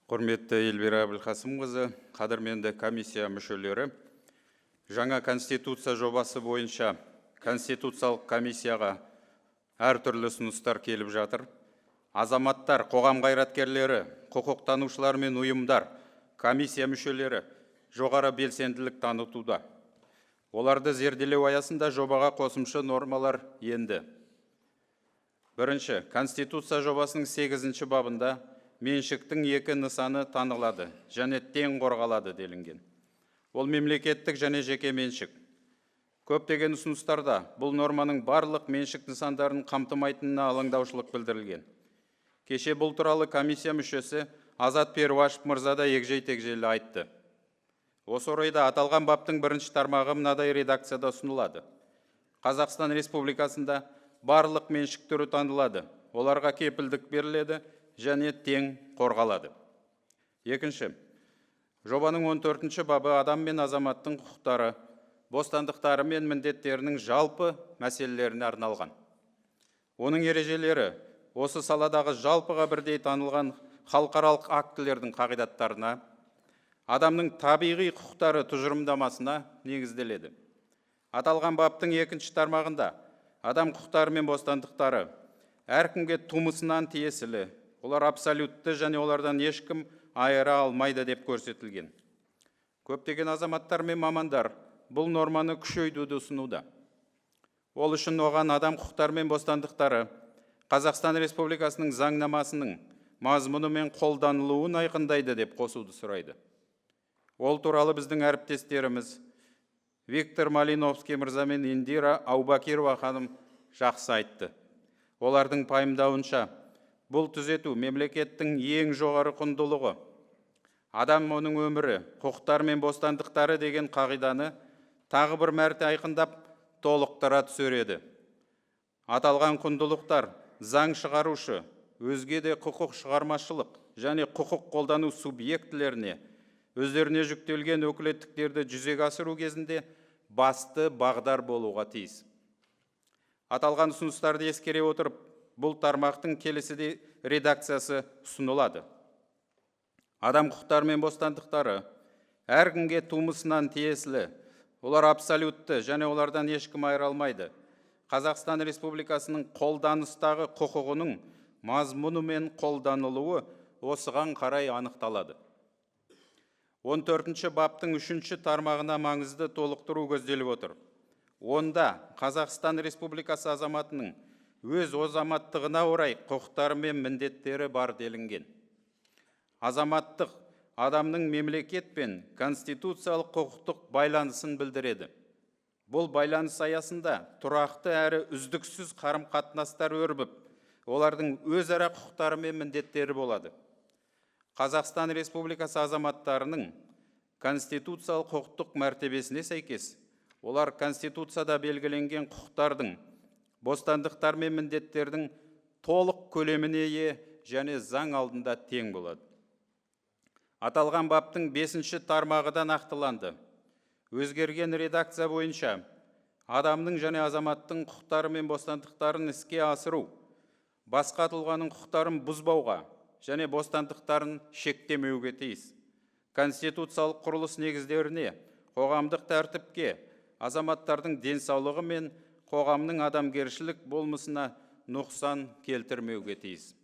Құрметті Эльвира Әбілқасымқызы, қадірменді комиссия мүшелері, жаңа конституция жобасы бойынша конституциялық комиссияға әртүрлі ұсыныстар келіп жатыр. Азаматтар, қоғам қайраткерлері, құқықтанушылар мен ұйымдар, комиссия мүшелері жоғары белсенділік танытуда. Оларды зерделеу аясында жобаға қосымша нормалар енді. Бірінші, конституция жобасының 8-ші бабында меншіктің екі нысаны танылады және тең қорғалады делінген. Ол мемлекеттік және жеке меншік. Көптеген ұсыныстарда бұл норманың барлық меншік нысандарын қамтымайтынына алаңдаушылық білдірілген. Кеше бұл туралы комиссия мүшесі Азат Перуашев мырза да егжей-тегжейлі айтты. Осы орайда аталған баптың 1-ші тармағы мынадай редакцияда ұсынылады. Қазақстан Республикасында барлық меншік түрі танылады, оларға кепілдік беріледі және тең қорғалады. Екінші, жобаның 14-ші бабы адам мен азаматтың құқықтары, бостандықтары мен міндеттерінің жалпы мәселелеріне арналған. Оның ережелері осы саладағы жалпыға бірдей танылған халықаралық актілердің қағидаттарына, адамның табиғи құқықтары тұжырымдамасына негізделеді. Аталған баптың 2-ші тармағында адам құқықтары мен бостандықтары әркімге тумысынан тиесілі, олар абсолютті және олардан ешкім айыра алмайды деп көрсетілген. Көптеген азаматтар мен мамандар бұл норманы күшейтуді ұсынуда. Ол үшін оған адам құқықтары мен бостандықтары Қазақстан Республикасының заңнамасының мазмұны мен қолданылуын айқындайды деп қосуды сұрайды. Ол туралы біздің әріптестеріміз Виктор Малиновский мырза мен Индира Аубакирова ханым жақсы айтты. Олардың пайымдауынша, бұл түзету мемлекеттің ең жоғары құндылығы. Адам оның өмірі, құқықтары мен бостандықтары деген қағиданы тағы бір мәрте айқындап, толықтыра түсіреді. Аталған құндылықтар заң шығарушы, өзге де құқық шығармашылық және құқық қолдану субъектілеріне өздеріне жүктелген өкілеттіктерді жүзеге асыру кезінде басты бағдар болуға тиіс. Аталған ұсыныстарды ескере отырып, бұл тармақтың келесідей редакциясы ұсынылады. Адам құқықтары мен бостандықтары әркімге тумысынан тиесілі, олар абсолютті және олардан ешкім айыра алмайды. Қазақстан Республикасының қолданыстағы құқығының мазмұны мен қолданылуы осыған қарай анықталады. 14-ші баптың 3-ші тармағына маңызды толықтыру көзделіп отыр. Онда Қазақстан Республикасы азаматының өз азаматтығына орай құқықтары мен міндеттері бар делінген. Азаматтық адамның мемлекет пен конституциялық құқықтық байланысын білдіреді. Бұл байланыс аясында тұрақты әрі үздіксіз қарым-қатынастар өрбіп, олардың өзара құқықтары мен міндеттері болады. Қазақстан Республикасы азаматтарының конституциялық құқықтық мәртебесіне сәйкес, олар конституцияда белгіленген құқықтардың, бостандықтар мен міндеттердің толық көлеміне ие және заң алдында тең болады. Аталған баптың 5-ші тармағы да нақтыланды. Өзгерген редакция бойынша адамның және азаматтың құқықтары мен бостандықтарын іске асыру, басқа тұлғаның құқықтарын бұзбауға және бостандықтарын шектемеуге тиіс. Конституциялық құрылыс негіздеріне, қоғамдық тәртіпке, азаматтардың денсаулығы мен қоғамның адамгершілік болмысына нұқсан келтірмеуге тиіс.